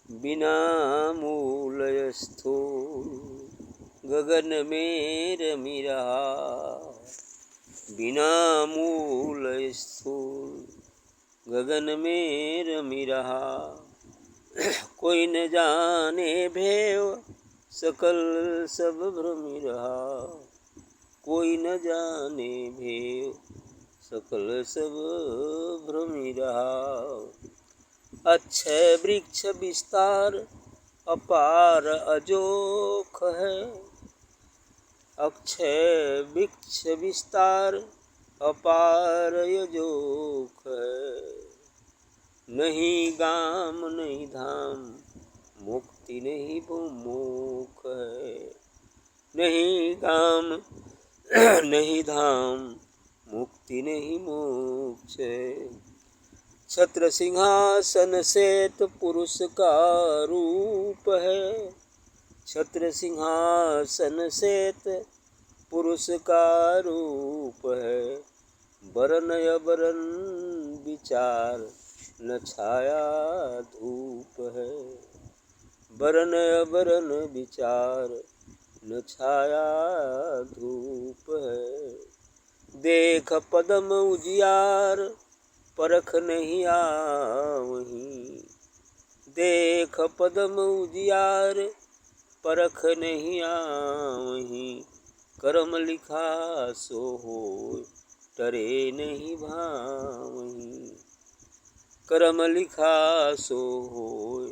बिना मूलय स्थूल गगन में रमी रहा, बिना मूलय स्थूल गगन में रमी रहा। कोई न जाने भेव सकल सब भ्रमी रहा, कोई न जाने भेव सकल सब भ्रमी रहा। अक्षय वृक्ष विस्तार अपार अजोख है, अक्षय वृक्ष विस्तार अपार अजोख है। नहीं गाम नहीं धाम मुक्ति नहीं मोक्ष है, नहीं गाम नहीं धाम मुक्ति नहीं मोक्ष है। छत्र सिंहासन सेत पुरुष का रूप है, छत्र सिंहासन सेत पुरुष का रूप है। वरन अवरन विचार न छाया धूप है, वरन अवरन विचार न छाया धूप है। देख पदम उजियार परख नहीं आवहीं, देख पदम उजियार परख नहीं आवहीं। करम लिखा सो होय टरे नहीं भावहीं, करम लिखा सो होय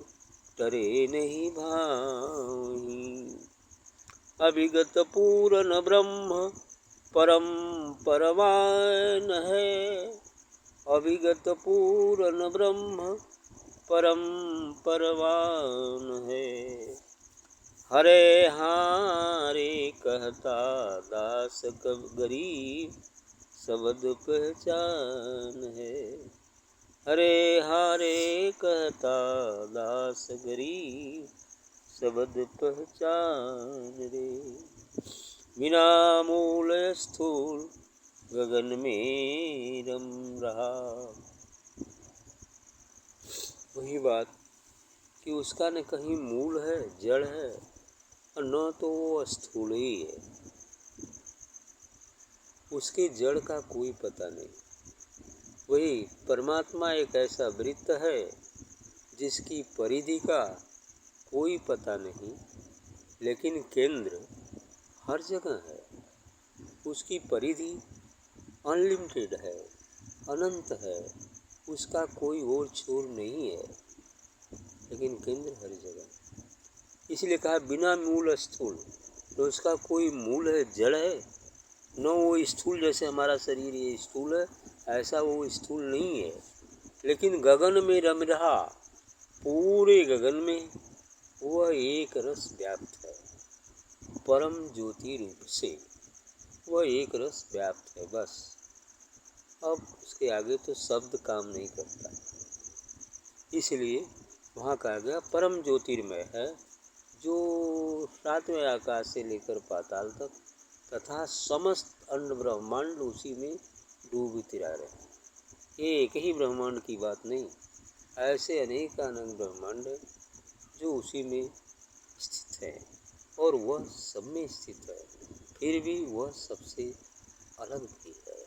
टरे नहीं भावहीं। अभिगत पूरन ब्रह्म परम परवान है, अभिगत पूरन ब्रह्म परम परवान है। हरे हारे कहता दास कब गरीब सबद पहचान है, हरे हारे कहता दास गरीब सबद पहचान रे। बिना मूल स्थूल गगन में रम रहा। वही बात कि उसका न कहीं मूल है, जड़ है, और न तो वो स्थूल ही है, उसके जड़ का कोई पता नहीं। वही परमात्मा एक ऐसा वृत्त है जिसकी परिधि का कोई पता नहीं, लेकिन केंद्र हर जगह है। उसकी परिधि अनलिमिटेड है, अनंत है, उसका कोई और छोर नहीं है, लेकिन केंद्र हर जगह। इसलिए कहा बिना मूल स्थूल, तो उसका कोई मूल है, जड़ है न। वो स्थूल जैसे हमारा शरीर ये स्थूल है, ऐसा वो स्थूल नहीं है, लेकिन गगन में रम रहा। पूरे गगन में वह एक रस व्याप्त है, परम ज्योति रूप से वह एक रस व्याप्त है। बस अब उसके आगे तो शब्द काम नहीं करता, इसलिए वहाँ कहा गया परम ज्योतिर्मय है, जो 7वें आकाश से लेकर पाताल तक तथा समस्त अंड ब्रह्मांड उसी में डूबते रह रहे। एक ही ब्रह्मांड की बात नहीं, ऐसे अनेक अनंत ब्रह्मांड है जो उसी में स्थित है, और वह सब में स्थित है, फिर भी वह सबसे अलग भी है।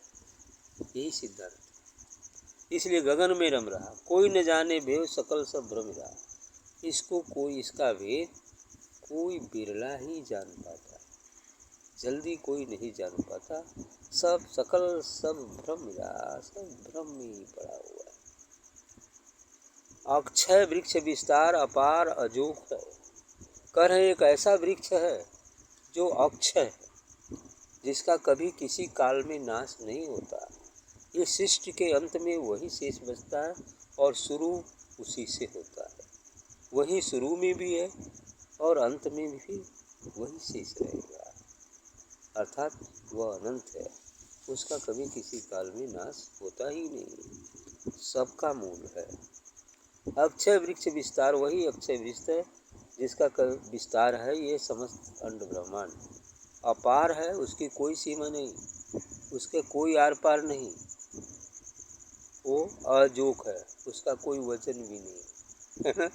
यही सिद्धांत। इसलिए गगन में रम रहा, कोई न जाने भेद सकल सब भ्रम रहा। इसको कोई, इसका भेद कोई बिरला ही जान पाता, जल्दी कोई नहीं जान पाता। सब सकल सब भ्रम रहा, सब भ्रम में ही पड़ा हुआ है। अक्षय वृक्ष विस्तार अपार अजोख है। कह रहे एक ऐसा वृक्ष है जो अक्षय है, जिसका कभी किसी काल में नाश नहीं होता। ये सृष्टि के अंत में वही शेष बचता है और शुरू उसी से होता है। वही शुरू में भी है और अंत में भी वही शेष रहेगा, अर्थात वह अनंत है, उसका कभी किसी काल में नाश होता ही नहीं, सबका मूल है। अक्षय वृक्ष विस्तार, वही अक्षय वृक्ष है जिसका विस्तार है ये समस्त अंड ब्रह्मांड। अपार है, उसकी कोई सीमा नहीं, उसके कोई आर पार नहीं। वो अजोक है, उसका कोई वचन भी नहीं, है ना?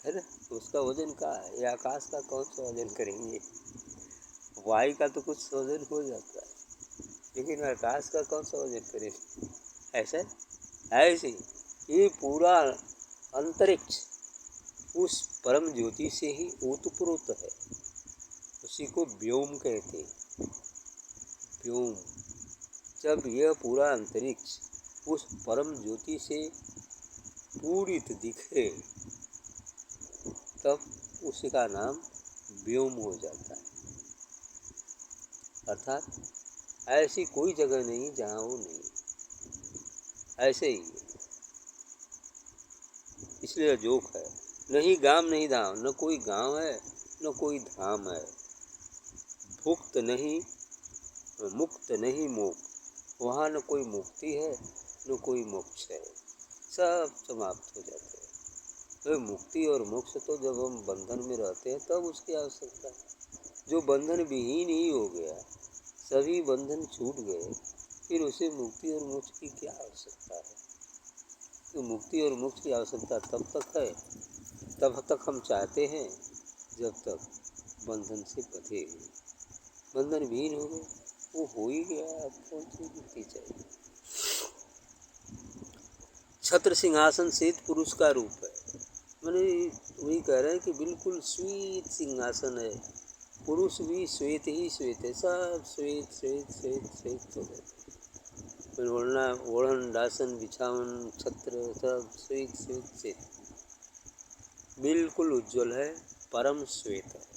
है ना। उसका वजन क्या है, ये आकाश का कौन सा वजन करेंगे। वायु का तो कुछ वजन हो जाता है, लेकिन आकाश का कौन सा वजन करेंगे। ऐसा ऐसे ये पूरा अंतरिक्ष उस परम ज्योति से ही ओतप्रोत है। उसी को व्योम कहते हैं। व्योम, जब यह पूरा अंतरिक्ष उस परम ज्योति से पूरित दिखे तब उसका नाम व्योम हो जाता है। अर्थात ऐसी कोई जगह नहीं जहाँ वो नहीं, ऐसे ही है। इसलिए जोक है, नहीं गाम नहीं धाम, न कोई गांव है न कोई धाम है। भुक्त नहीं मुक्त नहीं मोक्ष, वहाँ न कोई मुक्ति है न कोई मोक्ष है, सब समाप्त हो जाते हैं। तो मुक्ति और मोक्ष तो जब हम बंधन में रहते हैं तब उसकी आवश्यकता है। जो बंधन विहीन ही हो गया, सभी बंधन छूट गए, फिर उसे मुक्ति और मोक्ष की क्या आवश्यकता है। तो मुक्ति और मोक्ष की आवश्यकता तब तक है, तब तक हम चाहते हैं जब तक बंधन से बंधे हुए। बंधन विहीन हो गए, वो हो ही गया, अब कौन सी मुक्ति चाहिए। छत्र सिंहासन श्वेत पुरुष का रूप है। मैंने वही कह रहे हैं कि बिल्कुल श्वेत सिंहासन है, पुरुष भी श्वेत ही श्वेत है, सब श्वेत श्वेत श्वेत श्वेत हो गए। फिर ओढ़न डासन बिछावन छत्र सब श्वेत श्वेत श्वेत, बिल्कुल उज्ज्वल है, परम श्वेत है।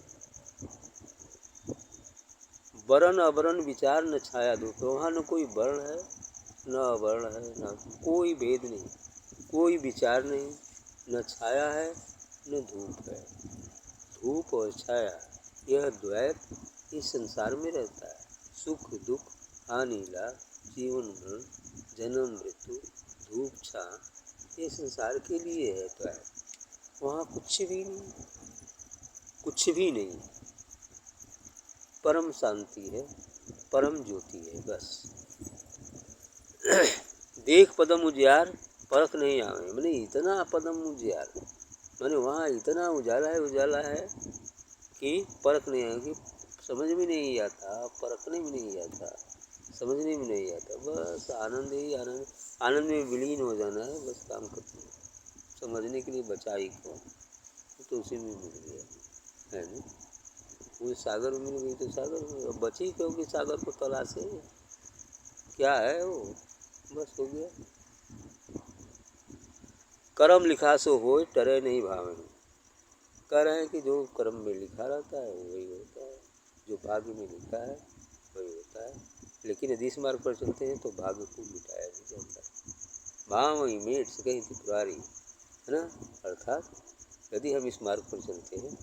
वर्ण अवर्ण विचार न छाया धूप, वहाँ न कोई वर्ण है न अवर्ण है, न कोई भेद नहीं, कोई विचार नहीं, न छाया है न धूप है। धूप और छाया यह द्वैत इस संसार में रहता है। सुख दुख हानि लाभ जीवन मरण जन्म मृत्यु धूप छा, ये संसार के लिए है द्वैत। वहाँ कुछ भी नहीं, कुछ भी नहीं, परम शांति है, परम ज्योति है, बस। देख पदम उजियार परख नहीं आवे, मैंने इतना पदम उजियार, मैंने वहाँ इतना उजाला है कि परख नहीं आएगी, समझ में नहीं आता, परखने में नहीं आता, समझने में नहीं आता, बस आनंद ही आनंद, आनंद में विलीन हो जाना है, बस काम खत्म। समझने के लिए बचा ही कौन, तो उसी में मिल गया है ना। वो सागर में मिल गई तो सागर में बची, क्योंकि सागर को तलाशे क्या है वो, बस हो गया। कर्म लिखा सो होय डरे नहीं भावन, कह रहे हैं कि जो कर्म में लिखा रहता है वही होता है, जो भाग्य में लिखा है वही होता है। लेकिन यदि इस मार्ग पर चलते हैं तो भाग्य को मिटाया नहीं जाता है। भाव मेट से कहीं थी पुरारी, है ना। अर्थात यदि हम इस मार्ग पर चलते हैं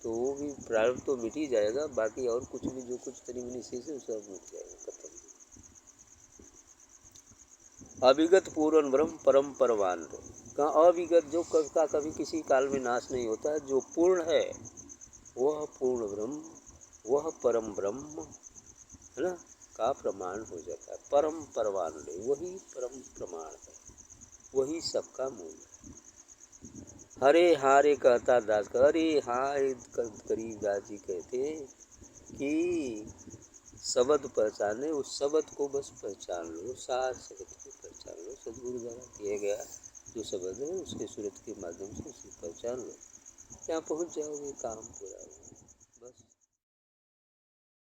तो वो भी प्रारंभ तो मिट ही जाएगा, बाकी और कुछ भी जो कुछ तनी मनी शेष है सब मिट जाएगा, खत्म। अविगत पूर्ण ब्रह्म परम परवान, कहाँ अविगत जो कभी का कभी किसी काल में नाश नहीं होता है, जो पूर्ण है वह पूर्ण ब्रह्म, वह परम ब्रह्म है ना का प्रमाण हो जाता है। परम परवान वही परम प्रमाण है, वही सबका मूल है। हरे हारे कहता दास, हरे हारे गरीब दास जी कहते हैं कि शब्द पहचाने, उस शब्द को बस पहचान लो, सार शब्द को पहचान लो। सदगुरु द्वारा दिया गया जो शब्द है उसके सूरत के माध्यम से उसे पहचान लो, यहाँ पहुँच जाओगे, काम पूरा होगा बस।